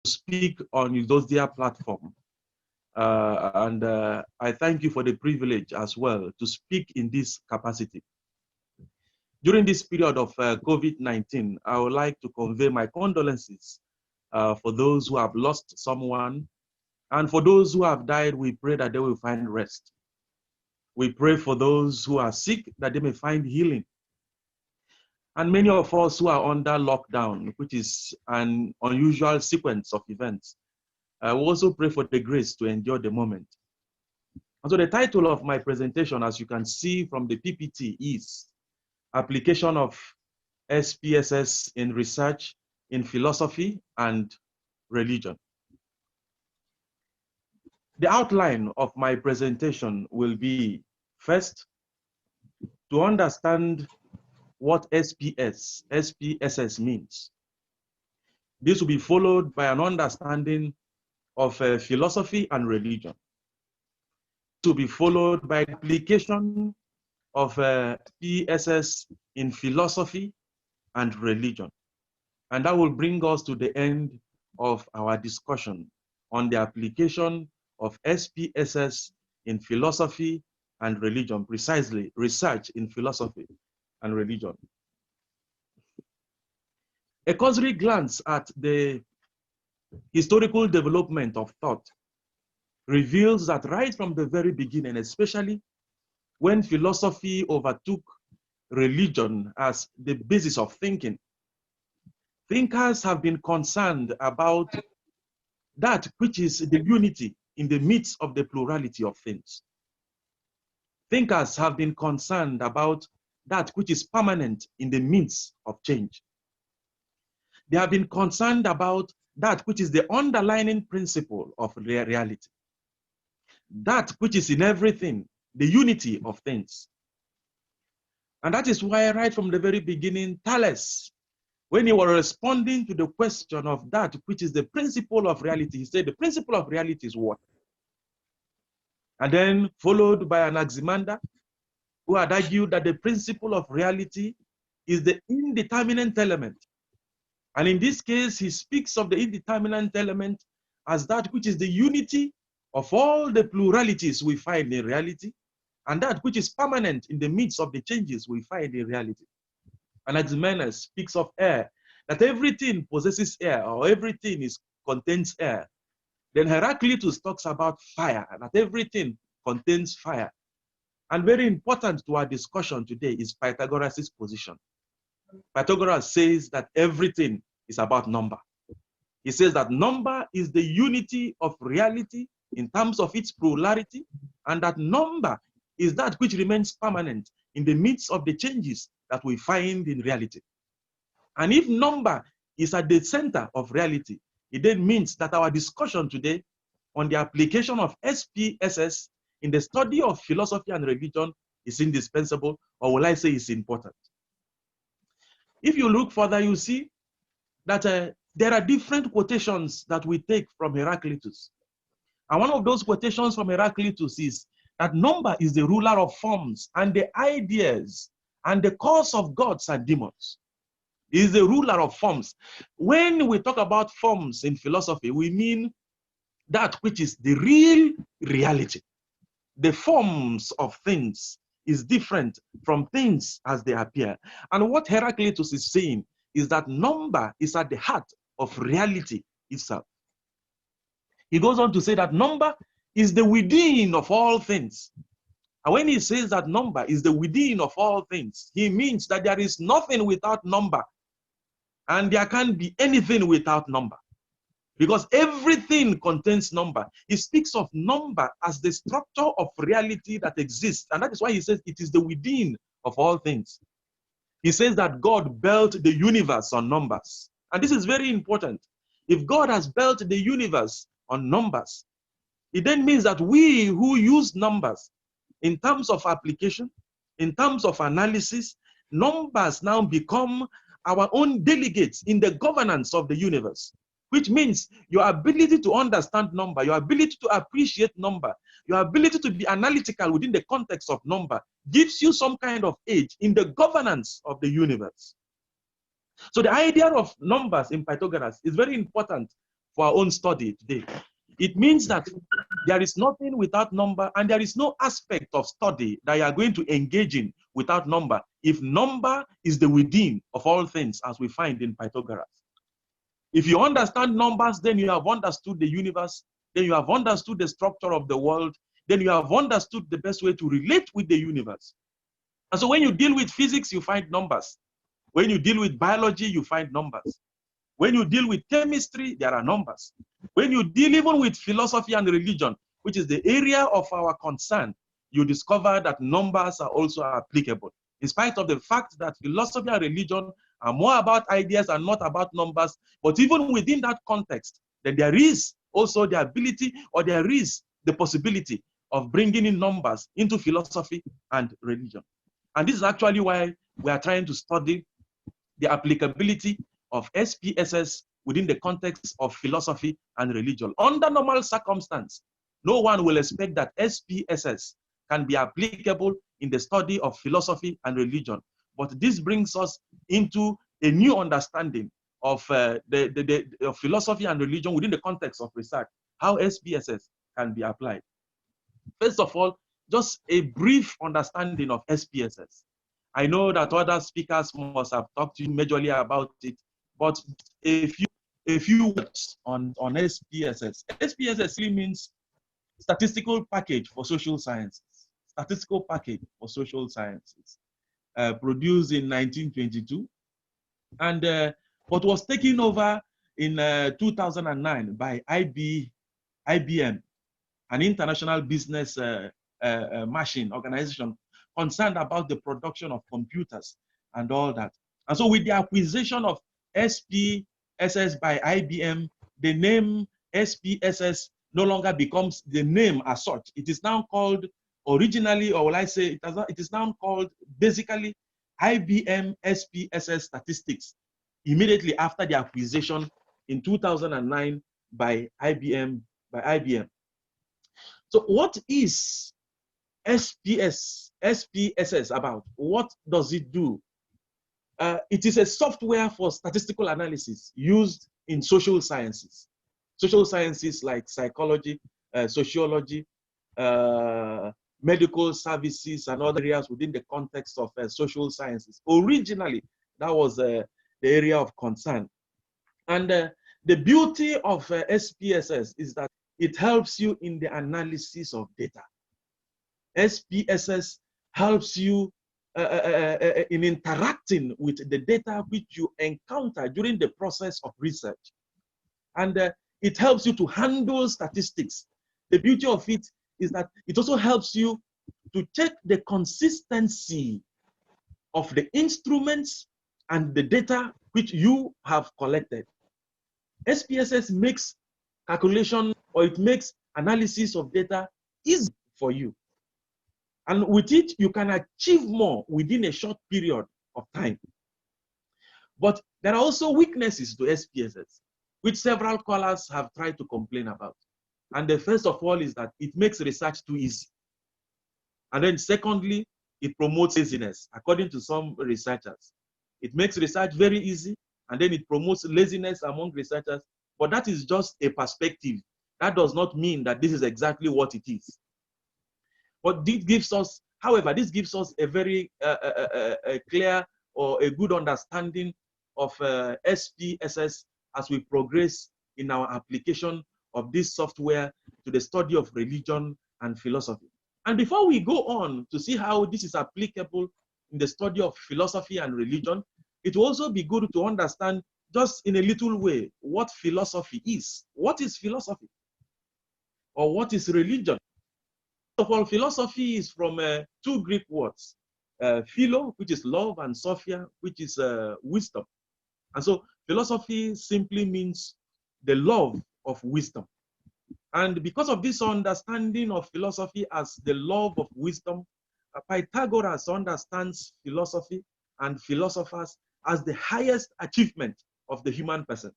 speak on those their platform. I thank you for the privilege as well to speak in this capacity. During this period of COVID-19, I would like to convey my condolences for those who have lost someone. And for those who have died, we pray that they will find rest. We pray for those who are sick that they may find healing. And many of us who are under lockdown, which is an unusual sequence of events, we also pray for the grace to endure the moment. And so the title of my presentation, as you can see from the PPT, is Application of SPSS in Research in Philosophy and Religion. The outline of my presentation will be, first, to understand what SPSS means. This will be followed by an understanding of philosophy and religion. To be followed by application of SPSS in philosophy and religion. And that will bring us to the end of our discussion on the application of SPSS in philosophy and religion, precisely research in philosophy and religion. A cursory glance at the historical development of thought reveals that right from the very beginning, especially when philosophy overtook religion as the basis of thinking, thinkers have been concerned about that which is the unity in the midst of the plurality of things. Thinkers have been concerned about that which is permanent in the midst of change. They have been concerned about that which is the underlying principle of reality. That which is in everything, the unity of things. And that is why right from the very beginning, Thales, when he was responding to the question of that which is the principle of reality, he said the principle of reality is what? And then followed by Anaximander, who had argued that the principle of reality is the indeterminate element. And in this case, he speaks of the indeterminate element as that which is the unity of all the pluralities we find in reality, and that which is permanent in the midst of the changes we find in reality. Anaximander speaks of air, that everything possesses air, or everything contains air. Then Heraclitus talks about fire, that everything contains fire. And very important to our discussion today is Pythagoras' position. Pythagoras says that everything is about number. He says that number is the unity of reality in terms of its plurality, and that number is that which remains permanent in the midst of the changes that we find in reality. And if number is at the center of reality, it then means that our discussion today on the application of SPSS in the study of philosophy and religion is indispensable, or will I say is important. If you look further, you see that there are different quotations that we take from Heraclitus. And one of those quotations from Heraclitus is that number is the ruler of forms and the ideas and the cause of gods and demons. He is the ruler of forms. When we talk about forms in philosophy, we mean that which is the real reality. The forms of things is different from things as they appear. And what Heraclitus is saying is that number is at the heart of reality itself. He goes on to say that number is the within of all things. And when he says that number is the within of all things, he means that there is nothing without number, and there can't be anything without number, because everything contains number. He speaks of number as the structure of reality that exists, and that is why he says it is the within of all things. He says that God built the universe on numbers, and this is very important. If God has built the universe on numbers, it then means that we who use numbers in terms of application, in terms of analysis, numbers now become our own delegates in the governance of the universe, which means your ability to understand number, your ability to appreciate number, your ability to be analytical within the context of number gives you some kind of edge in the governance of the universe. So the idea of numbers in Pythagoras is very important for our own study today. It means that there is nothing without number, and there is no aspect of study that you are going to engage in without number, if number is the within of all things, as we find in Pythagoras. If you understand numbers, then you have understood the universe, then you have understood the structure of the world, then you have understood the best way to relate with the universe. And so when you deal with physics, you find numbers. When you deal with biology, you find numbers. When you deal with chemistry, there are numbers. When you deal even with philosophy and religion, which is the area of our concern, you discover that numbers are also applicable. In spite of the fact that philosophy and religion are more about ideas and not about numbers, but even within that context, then there is also the ability, or there is the possibility of bringing in numbers into philosophy and religion. And this is actually why we are trying to study the applicability of SPSS within the context of philosophy and religion. Under normal circumstances, no one will expect that SPSS can be applicable in the study of philosophy and religion. But this brings us into a new understanding of of philosophy and religion within the context of research, how SPSS can be applied. First of all, just a brief understanding of SPSS. I know that other speakers must have talked to you majorly about it, but a few words on SPSS. SPSS really means Statistical Package for Social Sciences. Statistical Package for Social Sciences, produced in 1922, and but was taken over in 2009 by IBM, an international business machine organization concerned about the production of computers and all that. And so with the acquisition of SPSS by IBM, the name SPSS no longer becomes the name as such. It is now called originally, or will I say, it is now called basically IBM SPSS Statistics, immediately after the acquisition in 2009 by IBM. So what is SPSS about? What does it do? It is a software for statistical analysis used in social sciences. Social sciences like psychology, sociology, medical services, and other areas within the context of social sciences. Originally, that was the area of concern. And the beauty of SPSS is that it helps you in the analysis of data. SPSS helps you in interacting with the data which you encounter during the process of research. And it helps you to handle statistics. The beauty of it is that it also helps you to check the consistency of the instruments and the data which you have collected. SPSS makes calculation, or it makes analysis of data easy for you. And with it, you can achieve more within a short period of time. But there are also weaknesses to SPSS, which several scholars have tried to complain about. And the first of all is that it makes research too easy. And then secondly, it promotes laziness, according to some researchers. It makes research very easy, and then it promotes laziness among researchers. But that is just a perspective. That does not mean that this is exactly what it is. But this gives us, however, this gives us a very clear or a good understanding of SPSS as we progress in our application of this software to the study of religion and philosophy. And before we go on to see how this is applicable in the study of philosophy and religion, it will also be good to understand just in a little way what philosophy is. What is philosophy? Or what is religion? First of all, philosophy is from two Greek words, philo, which is love, and sophia, which is wisdom. And so philosophy simply means the love of wisdom. And because of this understanding of philosophy as the love of wisdom, Pythagoras understands philosophy and philosophers as the highest achievement of the human person.